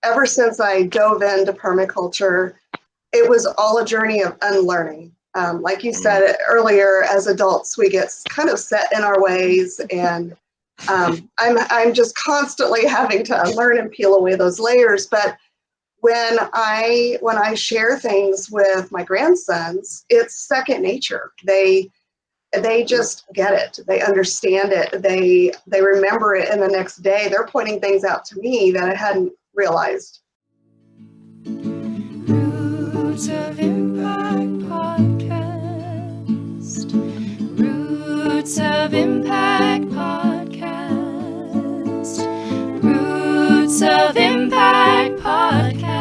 ever since I dove into permaculture, it was all a journey of unlearning. Like you said earlier, as adults, we get kind of set in our ways, and I'm just constantly having to unlearn and peel away those layers. But when I share things with my grandsons, it's second nature. They just get it. They understand it. They remember it, and the next day they're pointing things out to me that I hadn't realized. Roots of Impact Podcast. Roots of Impact Podcast. Roots of Impact Podcast.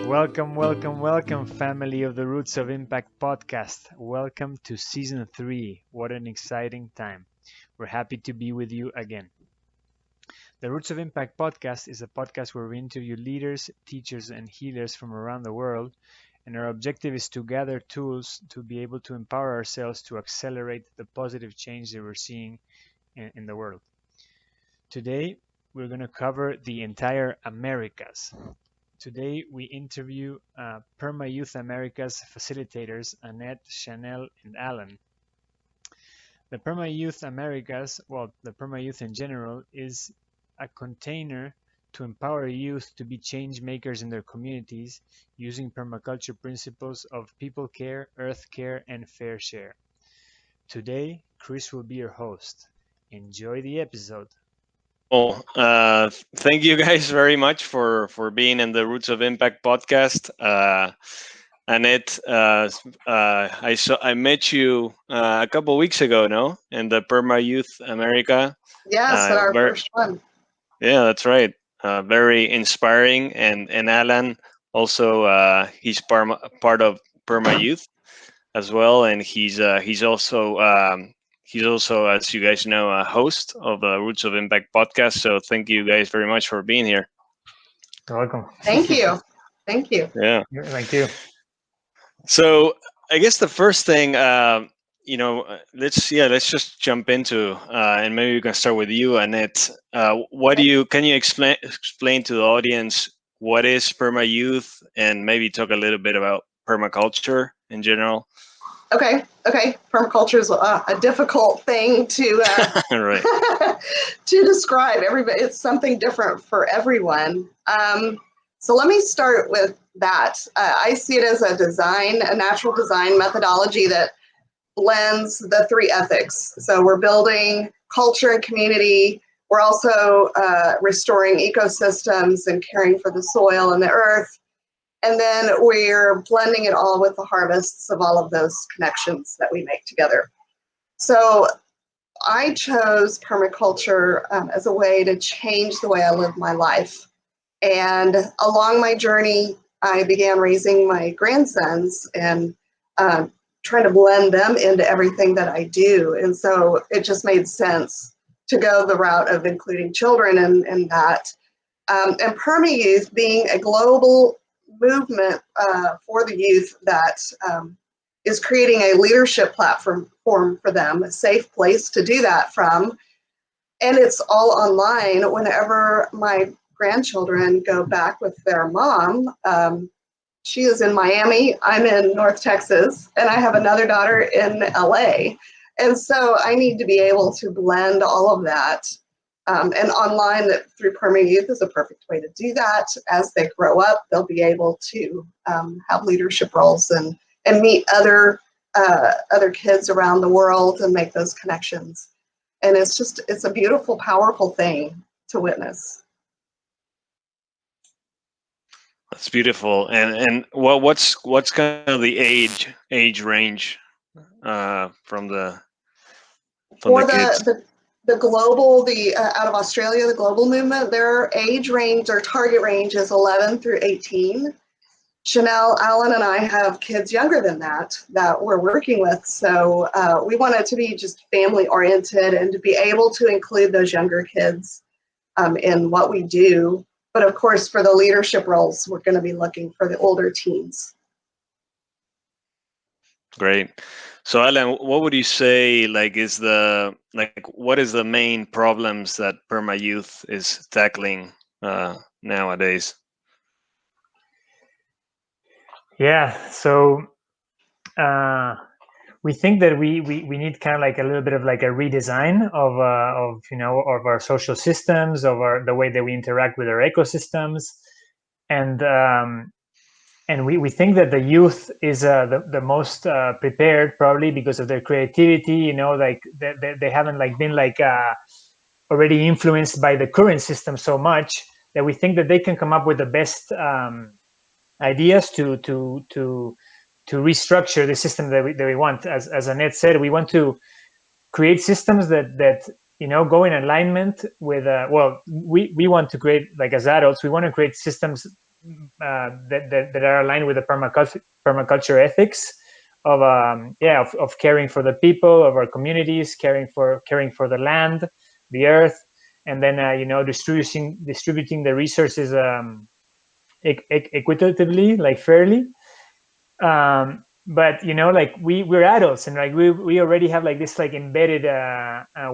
Welcome, family of the Roots of Impact podcast. Welcome to season 3. What an exciting time. We're happy to be with you again. The Roots of Impact podcast is a podcast where we interview leaders, teachers, and healers from around the world, and our objective is to gather tools to be able to empower ourselves to accelerate the positive change that we're seeing in the world. Today, we're going to cover the entire Americas. Today, we interview PermaYouth Americas facilitators, Annette, Chanel, and Allan. The PermaYouth Americas, the PermaYouth in general, is a container to empower youth to be change makers in their communities using permaculture principles of people care, earth care, and fair share. Today, Chris will be your host. Enjoy the episode. Well, thank you guys very much for being in the Roots of Impact podcast. Annette, I met you a couple of weeks ago, no? In the PermaYouth America. Yes, our first one. Yeah, that's right. Very inspiring, and Allan also he's part of PermaYouth as well, and he's also as you guys know, a host of the Roots of Impact podcast. So thank you guys very much for being here. You're welcome. Thank you. Thank you. Yeah. Thank you. So I guess the first thing, let's just jump into, and maybe we can start with you, Annette. Can you explain to the audience what is PermaYouth, and maybe talk a little bit about permaculture in general? Okay. Permaculture is a difficult thing to right. to describe. Everybody, it's something different for everyone. So let me start with that. I see it as a natural design methodology that blends the 3 ethics. So we're building culture and community. We're also restoring ecosystems and caring for the soil and the earth. And then we're blending it all with the harvests of all of those connections that we make together. So I chose permaculture as a way to change the way I live my life. And along my journey, I began raising my grandsons and trying to blend them into everything that I do. And so it just made sense to go the route of including children in that. And PermaYouth being a global movement for the youth that is creating a leadership platform for them, a safe place to do that from. And it's all online. Whenever my grandchildren go back with their mom, she is in Miami, I'm in North Texas, and I have another daughter in LA. And so I need to be able to blend all of that. And online through PermaYouth is a perfect way to do that. As they grow up, they'll be able to have leadership roles and meet other kids around the world and make those connections. And it's a beautiful, powerful thing to witness. That's beautiful. And what's kind of the age range from the kids? The global, out of Australia, the global movement, their age range, their target range is 11 through 18. Chanel, Allan, and I have kids younger than that we're working with. So we want it to be just family oriented and to be able to include those younger kids in what we do. But of course, for the leadership roles, we're going to be looking for the older teens. Great. So, Alan, what would you say what is the main problems that PermaYouth is tackling nowadays? Yeah, so we think that we need kind of like a little bit of like a redesign of of our social systems, of the way that we interact with our ecosystems, and we think that the youth is the most prepared, probably because of their creativity. Like they haven't like been like already influenced by the current system so much that we think that they can come up with the best ideas to restructure the system that we want. As Annette said, we want to create systems that go in alignment with we want to create, like, as adults, we want to create systems that are aligned with the permaculture ethics of caring for the people of our communities, caring for the land, the earth, and then distributing the resources equitatively, like fairly. But like we're adults, and like we already have like this like embedded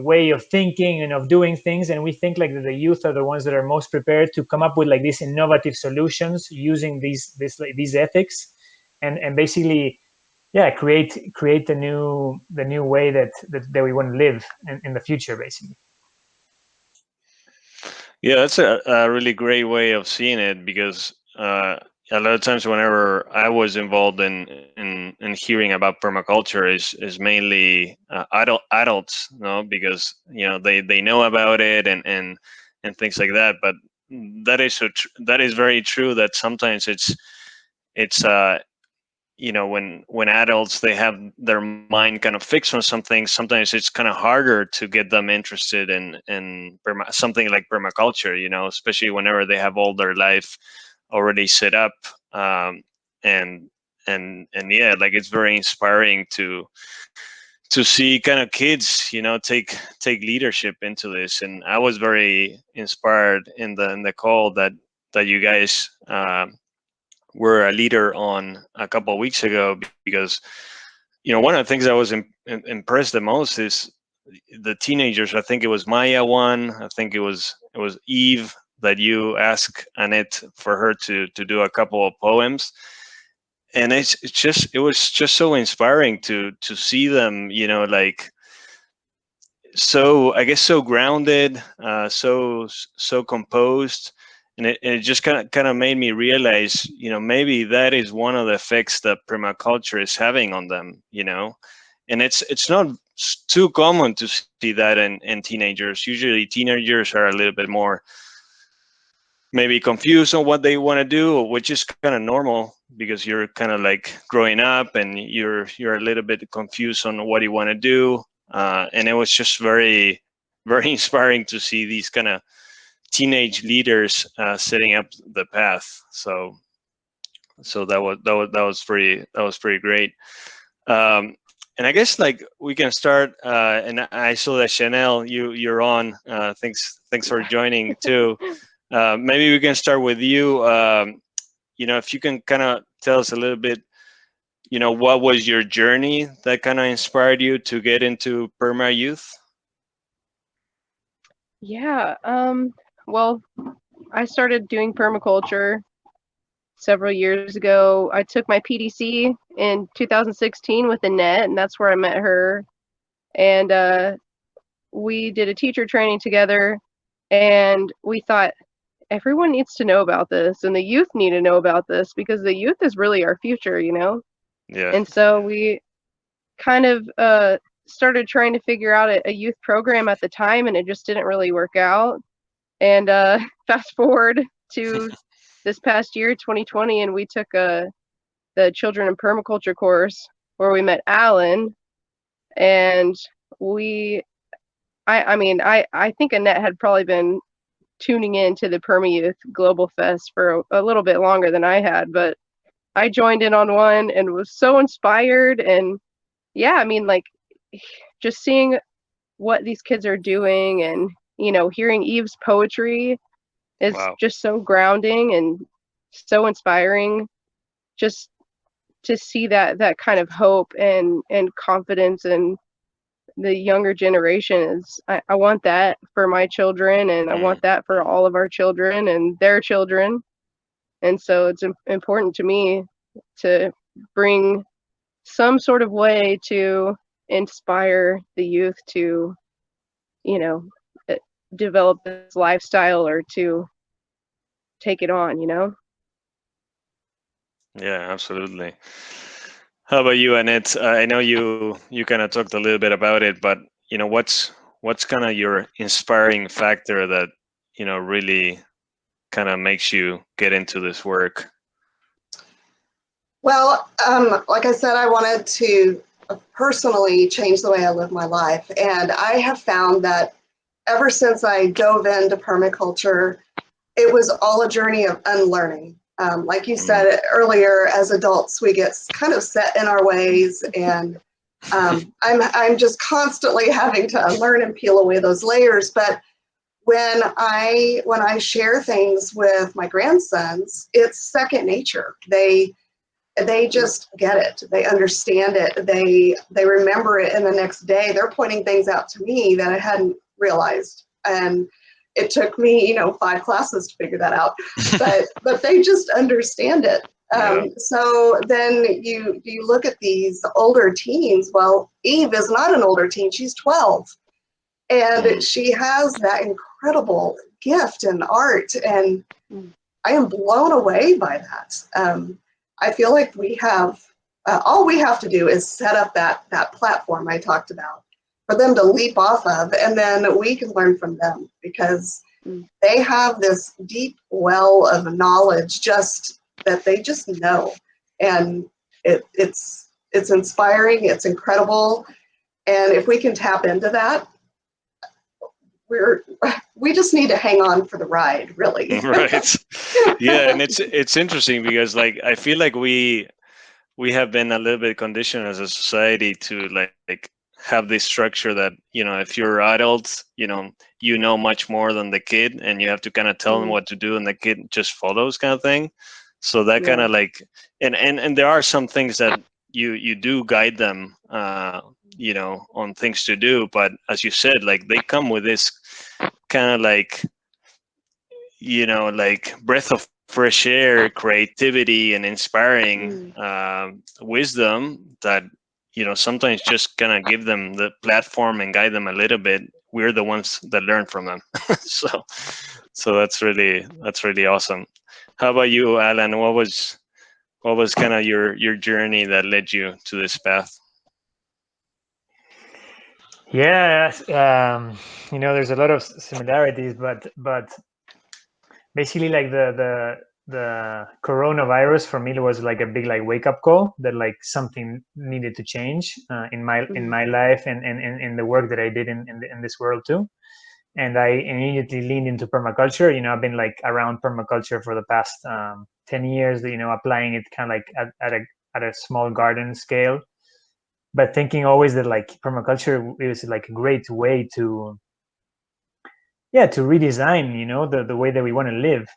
way of thinking and of doing things, and we think like that the youth are the ones that are most prepared to come up with like these innovative solutions using these ethics, and basically create the new way that we want to live in the future, basically. Yeah, that's a really great way of seeing it, because a lot of times whenever I was involved in hearing about permaculture is mainly adults, because they know about it and things like that. But that is very true, that sometimes it's when adults, they have their mind kind of fixed on something, sometimes it's kind of harder to get them interested in something like permaculture, especially whenever they have all their life already set up. And yeah, like, it's very inspiring to see kind of kids take leadership into this. And I was very inspired in the call that you guys were a leader on a couple of weeks ago, because one of the things I was impressed the most is the teenagers. I think it was Maya one. I think it was Eve, that you asked Annette for her to do a couple of poems, and it was just so inspiring to see them, like, so, I guess, so grounded, so composed. And it just kind of made me realize, maybe that is one of the effects that permaculture is having on them. And it's not too common to see that in teenagers. Usually teenagers are a little bit more maybe confused on what they want to do, which is kind of normal, because you're kind of like growing up and you're a little bit confused on what you want to do. And it was just very, very inspiring to see these kind of teenage leaders setting up the path. So that was pretty great. And I guess, like, we can start. And I saw that Chanel, you're on. Thanks for joining too. Maybe we can start with you. If you can kind of tell us a little bit, what was your journey that kind of inspired you to get into PermaYouth? Yeah, well, I started doing permaculture several years ago. I took my PDC in 2016 with Annette, and that's where I met her. And we did a teacher training together, and we thought everyone needs to know about this, and the youth need to know about this, because the youth is really our future, Yeah. And so we kind of started trying to figure out a youth program at the time, and it just didn't really work out. And fast forward to this past year, 2020, and we took the Children in Permaculture course, where we met Allan. And I think Annette had probably been tuning in to the PermaYouth Global Fest for a little bit longer than I had, but I joined in on one and was so inspired. And yeah, like, just seeing what these kids are doing, and hearing Eve's poetry is Wow. just so grounding and so inspiring. Just to see that kind of hope and confidence in the younger generation is I want that for my children, and I want that for all of our children and their children. And so it's important to me to bring some sort of way to inspire the youth to, you know, develop this lifestyle or to take it on, you know? Yeah, absolutely. How about you, Annette? I know you kind of talked a little bit about it, but what's kind of your inspiring factor that really kind of makes you get into this work? Well, like I said, I wanted to personally change the way I live my life. And I have found that ever since I dove into permaculture, it was all a journey of unlearning. Like you said earlier, as adults, we get kind of set in our ways, and I'm just constantly having to unlearn and peel away those layers. But when I share things with my grandsons, it's second nature. They just get it. They understand it. They remember it, and the next day they're pointing things out to me that I hadn't realized. And it took me, 5 classes to figure that out. But they just understand it. So then you look at these older teens. Well, Eve is not an older teen. She's 12. And she has that incredible gift in art. And I am blown away by that. I feel like we have, all we have to do is set up that platform I talked about for them to leap off of, and then we can learn from them, because they have this deep well of knowledge just that they just know. And it's inspiring, it's incredible. And if we can tap into that, we just need to hang on for the ride, really. Right. Yeah, and it's interesting because I feel like we have been a little bit conditioned as a society to like have this structure that if you're adults, you know much more than the kid, and you have to kind of tell them what to do, and the kid just follows, kind of thing. So that kind of and there are some things that you do guide them on things to do, but as you said, they come with this kind of breath of fresh air, creativity, and inspiring wisdom that sometimes just kind of give them the platform and guide them a little bit. We're the ones that learn from them. so that's really awesome. How about you, Allan? What was kind of your journey that led you to this path? Yeah, there's a lot of similarities, but basically, like the coronavirus for me was like a big wake up call that something needed to change in my life and in the work that I did in this world too. And I immediately leaned into permaculture. I've been around permaculture for the past 10 years. Applying it kind of at a small garden scale, but thinking always that permaculture is a great way to redesign the way that we want to live.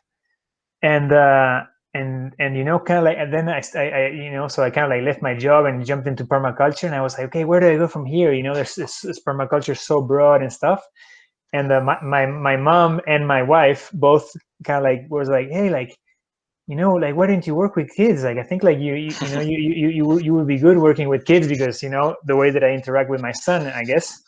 And kind of and then I so I kind of left my job and jumped into permaculture, and I was like, okay, where do I go from here? There's this permaculture so broad and stuff. And my mom and my wife both kind of was like, hey, why didn't you work with kids? I think you would be good working with kids, because the way that I interact with my son, I guess,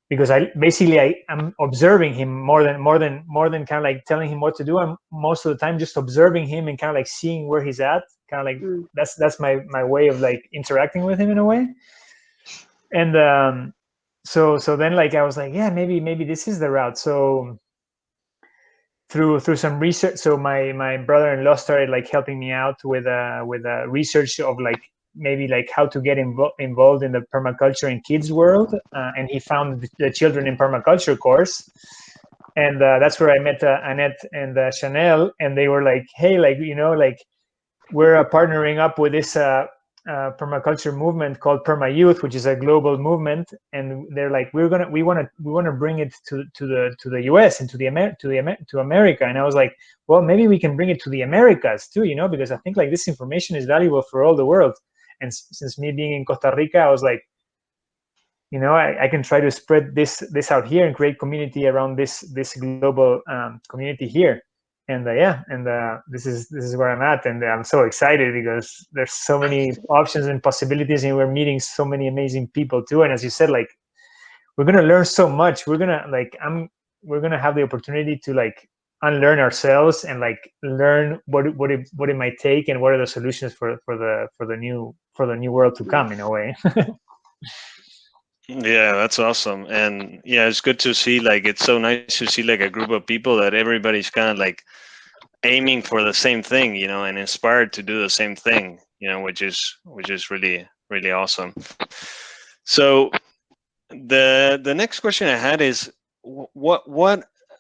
because I'm observing him more than kind of telling him what to do. I'm most of the time just observing him and kind of seeing where he's at. Kind of that's my way of interacting with him in a way. And so then I was like, yeah, maybe this is the route. So through some research, so my brother-in-law started helping me out with a research of maybe how to get involved in the permaculture and kids world, and he found the children in permaculture course, and that's where I met Annette and Chanel, and they were like, hey, we're partnering up with this permaculture movement called PermaYouth, which is a global movement, and they're like, we want to bring it to the US and to America. And I was like, well, maybe we can bring it to the Americas too, because I think like this information is valuable for all the world. And since me being in Costa Rica, I was like, I can try to spread this out here and create community around this global community here. And this is where I'm at, and I'm so excited because there's so many options and possibilities, and we're meeting so many amazing people too. And as you said, like, we're gonna learn so much. We're gonna have the opportunity to like unlearn ourselves and like learn what it might take and what are the solutions for the new world to come, in a way. Yeah, that's awesome. And yeah, it's good to see, like, it's so nice to see like a group of people that everybody's kind of like aiming for the same thing, and inspired to do the same thing, which is really, really awesome. So the next question I had is, what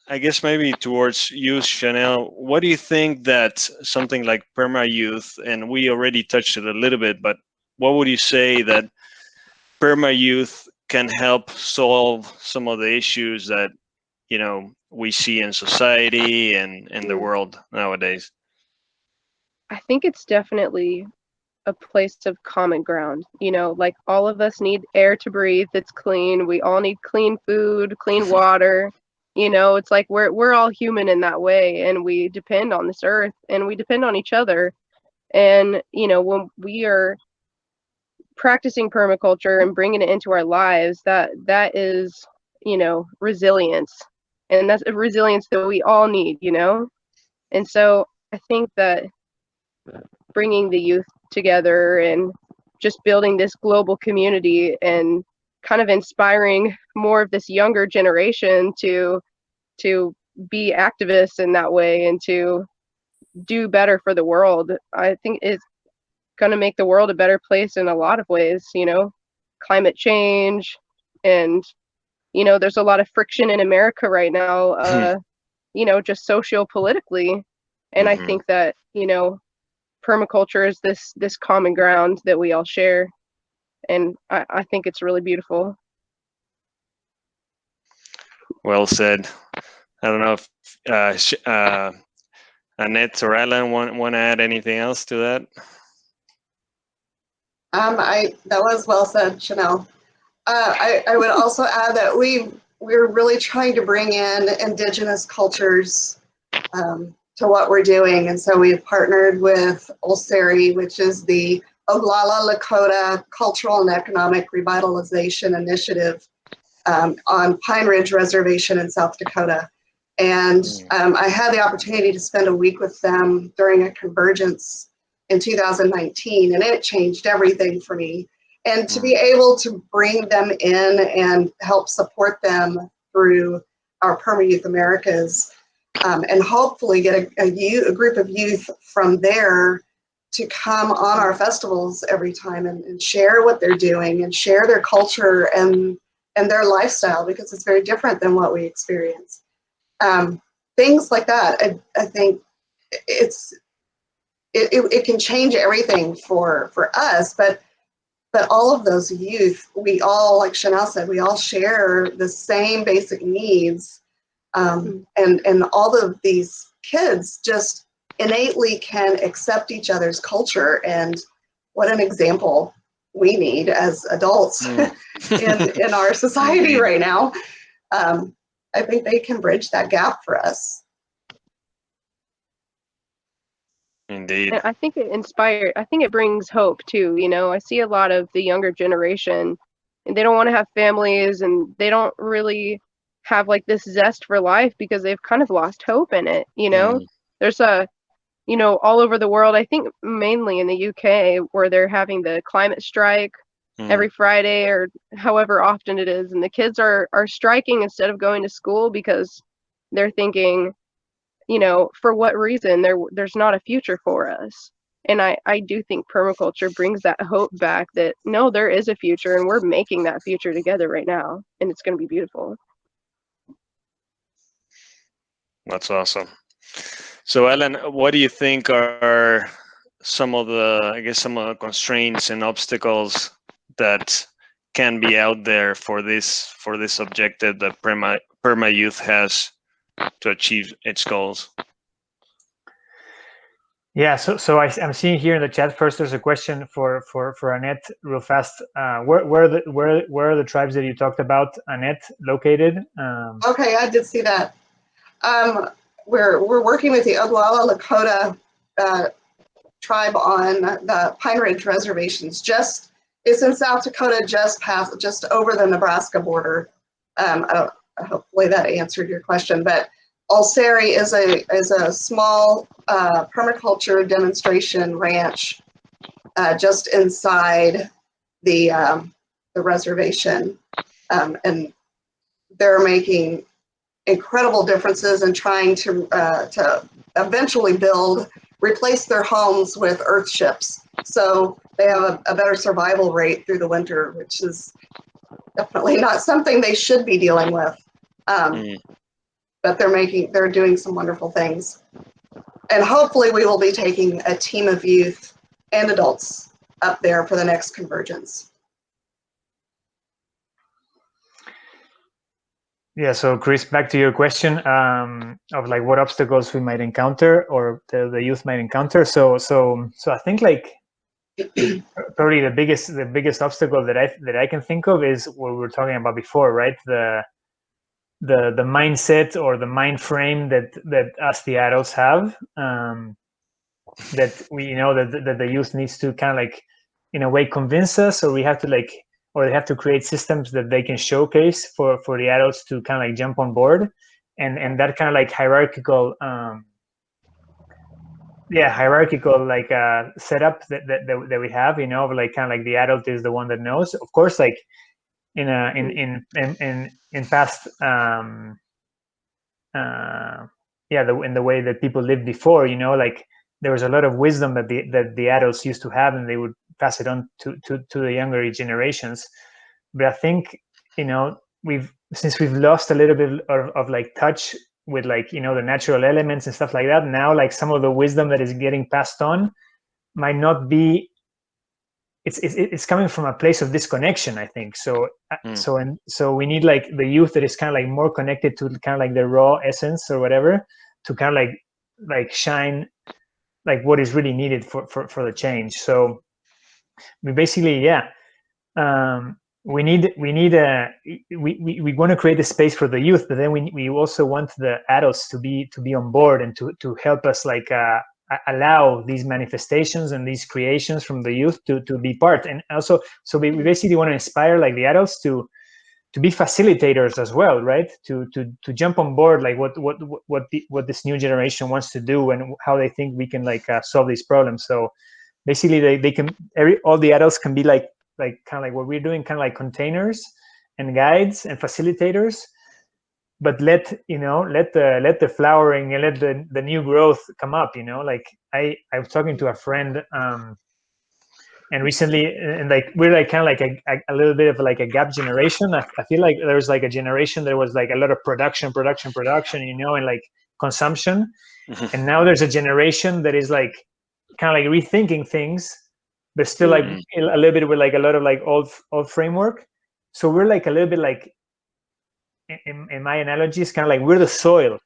I guess maybe towards you, Chanel, what do you think that something like PermaYouth, and we already touched it a little bit, but what would you say that PermaYouth can help solve some of the issues that we see in society and in the world nowadays? I think it's definitely a place of common ground. Like all of us need air to breathe that's clean. We all need clean food, clean water. It's like we're all human in that way, and we depend on this earth and we depend on each other. And when we are practicing permaculture and bringing it into our lives, that is resilience, and that's a resilience that we all need. And so I think that bringing the youth together and just building this global community and kind of inspiring more of this younger generation to be activists in that way and to do better for the world, I think is going to make the world a better place in a lot of ways. Climate change, and there's a lot of friction in America right now, just socio-politically, and I think that permaculture is this common ground that we all share, and I think it's really beautiful. Well said. I don't know if Annette or Allan want to add anything else to that. That was well said, Chanel. I would also add that we're really trying to bring in indigenous cultures to what we're doing. And so we've partnered with Olseri, which is the Oglala Lakota Cultural and Economic Revitalization Initiative on Pine Ridge Reservation in South Dakota. And I had the opportunity to spend a week with them during a convergence in 2019, and it changed everything for me. And to be able to bring them in and help support them through our PermaYouth Americas, and hopefully get a group of youth from there to come on our festivals every time and share what they're doing and share their culture and their lifestyle, because it's very different than what we experience. Things like that, I think it can change everything for us, but all of those youth, we all, like Chanel said, we all share the same basic needs. And all of these kids just innately can accept each other's culture, and what an example we need as adults in our society right now. I think they can bridge that gap for us. Indeed. And I think it brings hope too. I see a lot of the younger generation, and they don't want to have families, and they don't really have like this zest for life because they've kind of lost hope in it. There's all over the world, I think mainly in the UK, where they're having the climate strike every Friday or however often it is, and the kids are striking instead of going to school because they're thinking, for what reason there's not a future for us. And I do think permaculture brings that hope back that no, there is a future, and we're making that future together right now, and it's going to be beautiful. That's awesome. So Allan, what do you think are some of the constraints and obstacles that can be out there for this objective that PermaYouth has to achieve its goals? Yeah, so I'm seeing here in the chat first. There's a question for Annette, real fast. Where are the tribes that you talked about, Annette, located? Okay, I did see that. We're working with the Oglala Lakota tribe on the Pine Ridge reservations. It's in South Dakota, just over the Nebraska border. Hopefully that answered your question, but Ulseri is a small permaculture demonstration ranch just inside the reservation, and they're making incredible differences in trying to eventually replace their homes with earth ships. So they have a better survival rate through the winter, which is definitely not something they should be dealing with. But they're doing some wonderful things. And hopefully we will be taking a team of youth and adults up there for the next convergence. Yeah, so Chris, back to your question of like what obstacles we might encounter or the youth might encounter. So I think like probably the biggest obstacle that I can think of is what we were talking about before, right? The mindset or the mind frame that us the adults have, that we that the youth needs to kind of like in a way convince us, or we have to like, or they have to create systems that they can showcase for the adults to kind of like jump on board, and that kind of like hierarchical like setup that we have, like kind of like the adult is the one that knows, of course, like in past in the way that people lived before, like there was a lot of wisdom that the adults used to have, and they would pass it on to the younger generations. But I think since we've lost a little bit of like touch with like the natural elements and stuff like that, now like some of the wisdom that is getting passed on might not be, it's coming from a place of disconnection, I think. So we need like the youth that is kind of like more connected to kind of like the raw essence or whatever, to kind of like shine like what is really needed for the change. So we basically we want to create a space for the youth, but then we also want the adults to be on board and to help us like allow these manifestations and these creations from the youth to be part. And also, so we basically want to inspire like the adults to be facilitators as well, right? To jump on board, like what this new generation wants to do and how they think we can like solve these problems. So basically, they can all the adults can be like kind of like what we're doing, kind of like containers and guides and facilitators. But let the flowering and let the new growth come up. Like I was talking to a friend, and recently, and like we're like kind of like a little bit of like a gap generation. I feel like there was like a generation that was like a lot of production, and like consumption. And now there's a generation that is like kind of like rethinking things, but still like a little bit with like a lot of like old framework. So we're like a little bit like, in my analogy, it's kind of like we're the soil.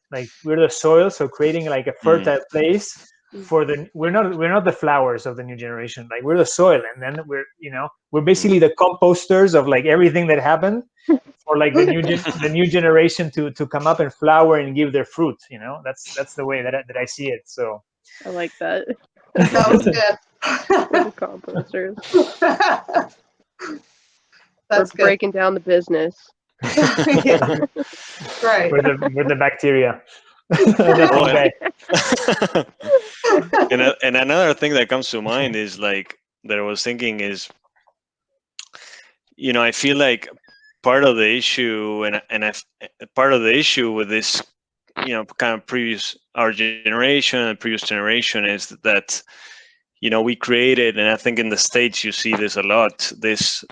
So creating like a fertile place for we're not the flowers of the new generation. Like we're the soil, and then we're basically the composters of like everything that happened for like the new generation to come up and flower and give their fruit. That's the way that I see it. So I like that. That was good. We're the composters. That's We're good. breaking down the business. Yeah. Right. We're the bacteria. And another thing that comes to mind is like that I was thinking is, I feel like part of the issue part of the issue with this, kind of our generation and previous generation is that, we created, and I think in the States you see this a lot, this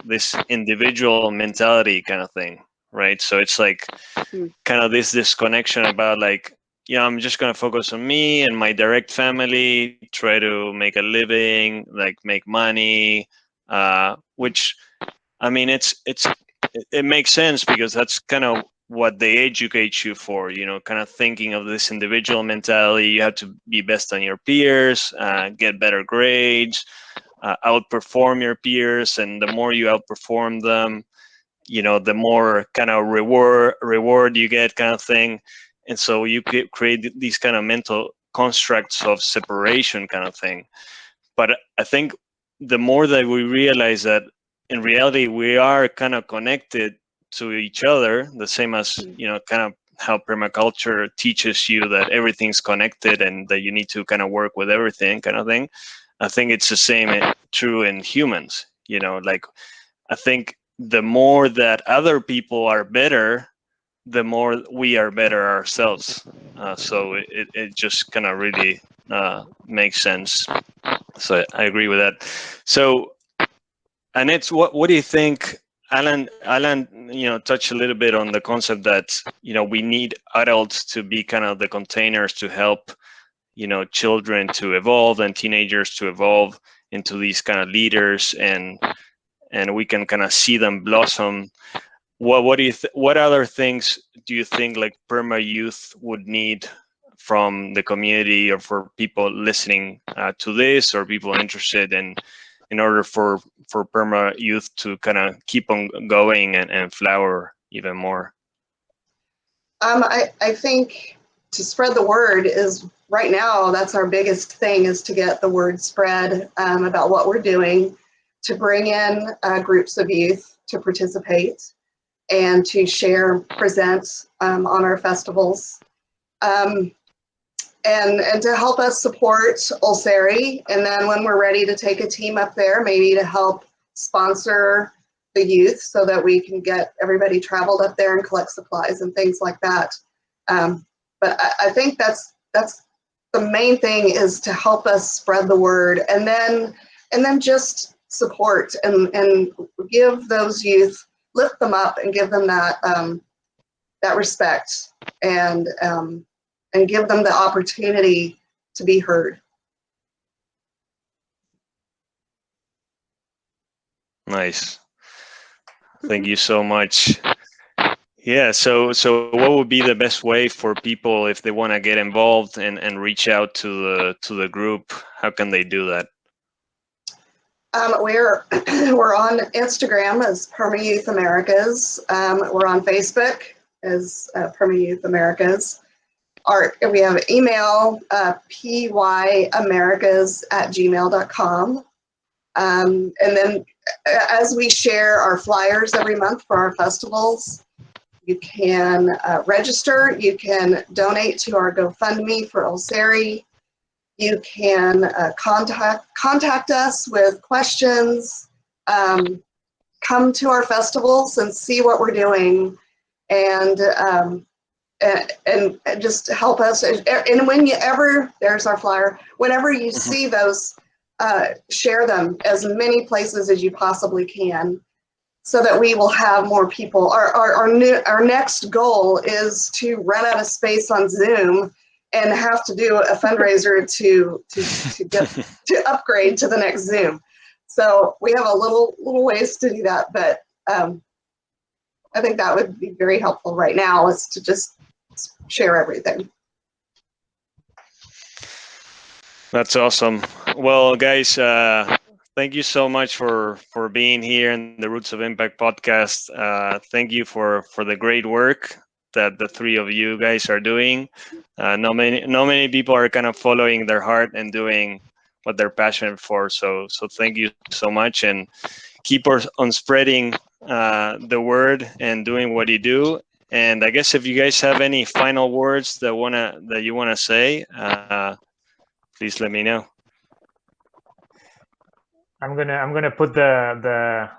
individual mentality kind of thing, right? So it's like kind of this disconnection about like I'm just going to focus on me and my direct family, try to make a living, like make money, which, I mean, it makes sense because that's kind of what they educate you for, kind of thinking of this individual mentality. You have to be best on your peers, get better grades, outperform your peers. And the more you outperform them, the more kind of reward you get, kind of thing. And so you could create these kind of mental constructs of separation, kind of thing. But I think the more that we realize that in reality we are kind of connected to each other, the same as kind of how permaculture teaches you that everything's connected and that you need to kind of work with everything, kind of thing. I think it's the same true in humans. Like, I think the more that other people are better, the more we are better ourselves. So it just kind of really makes sense. So I agree with that. So, Annette, what do you think? Allan, touched a little bit on the concept that we need adults to be kind of the containers to help children to evolve and teenagers to evolve into these kind of leaders, and we can kind of see them blossom. What do you what other things do you think like PermaYouth would need from the community, or for people listening to this, or people interested in order for PermaYouth to kind of keep on going and flower even more? I think to spread the word is right now, that's our biggest thing, is to get the word spread about what we're doing, to bring in groups of youth to participate and to share, present on our festivals, and to help us support Ulceri. And then when we're ready to take a team up there, maybe to help sponsor the youth so that we can get everybody traveled up there and collect supplies and things like that. But I think that's the main thing, is to help us spread the word, and then just support and give those youth, lift them up and give them that that respect, and give them the opportunity to be heard. Nice. Thank you so much. Yeah, so what would be the best way for people if they want to get involved and reach out to the group? How can they do that? We're on Instagram as PermaYouth Americas. We're on Facebook as PermaYouth Americas. We have an email, pyamericas@gmail.com. And then as we share our flyers every month for our festivals, you can register, you can donate to our GoFundMe for Ulceri. You can contact us with questions, come to our festivals and see what we're doing, and just help us. And there's our flyer, whenever you see those, share them as many places as you possibly can, so that we will have more people. Our next goal is to run out of space on Zoom and have to do a fundraiser to upgrade to the next Zoom. So we have a little ways to do that, but I think that would be very helpful right now, is to just share everything. That's awesome. Well, guys, thank you so much for being here in the Roots of Impact podcast. Thank you for the great work that the three of you guys are doing. Not many people are kind of following their heart and doing what they're passionate for. So thank you so much, and keep on spreading the word and doing what you do. And I guess if you guys have any final words that you wanna say, please let me know. I'm gonna put the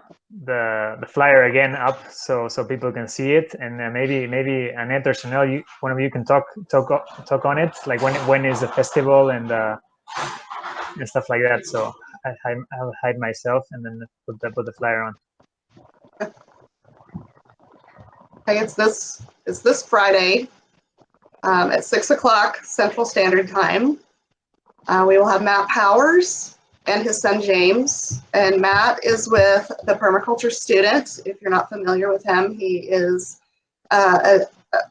flyer again up so people can see it, and maybe Annette or Chanel, one of you can talk on it, like when is the festival and stuff like that. So I'll hide myself and then put the flyer on. Hey, it's this Friday. at 6 o'clock Central Standard Time. We will have Matt Powers and his son James. And Matt is with the Permaculture Student. If you're not familiar with him, he is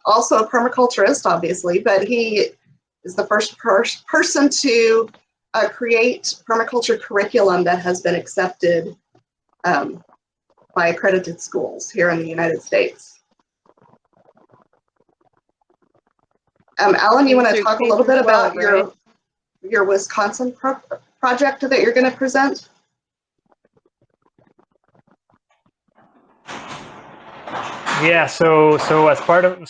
also a permaculturist, obviously, but he is the first person to create permaculture curriculum that has been accepted by accredited schools here in the United States. Allan, you want to talk a little bit about your Wisconsin project that you're going to present? Yeah. So as part of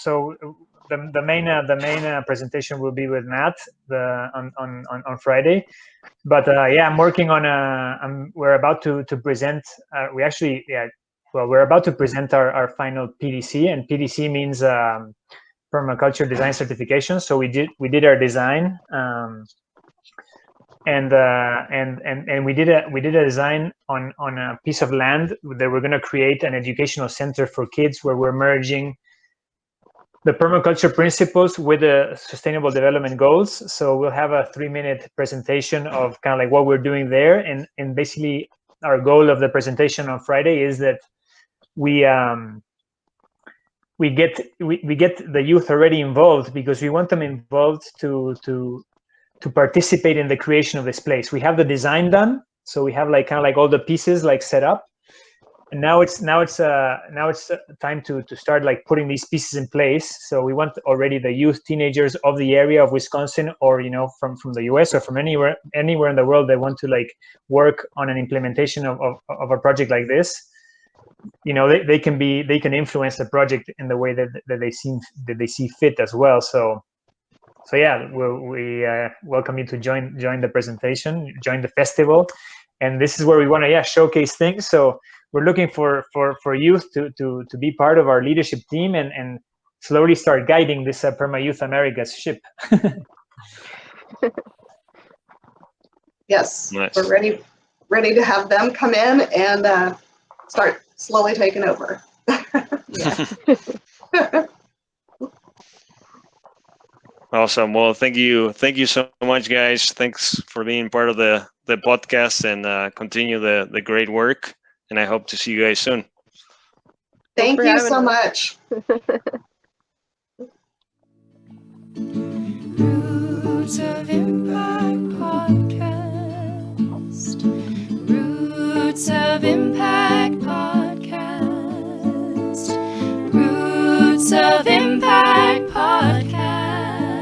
the main presentation will be with Matt on Friday. But yeah, I'm working on we're about to present. We're about to present our final PDC, and PDC means permaculture design certification. So we did our design, and we did a design on a piece of land that we're going to create an educational center for kids, where we're merging the permaculture principles with the sustainable development goals. So we'll have a 3-minute presentation of kind of like what we're doing there, and basically our goal of the presentation on Friday is that we get the youth already involved, because we want them involved to participate in the creation of this place. We have the design done, so we have like kind of like all the pieces like set up, and now it's time to start like putting these pieces in place. So we want already the youth, teenagers of the area of Wisconsin, or from the US or from anywhere in the world that want to like work on an implementation of a project like this. They can influence the project in the way that they see fit as well. So yeah, we welcome you to join the presentation, join the festival, and this is where we want to showcase things. So we're looking for youth to be part of our leadership team and slowly start guiding this PermaYouth Americas ship. Yes, Nice. we're ready to have them come in and start slowly taking over. Awesome. Well, thank you so much, guys. Thanks for being part of the podcast, and continue the great work. And I hope to see you guys soon. Thank you so much.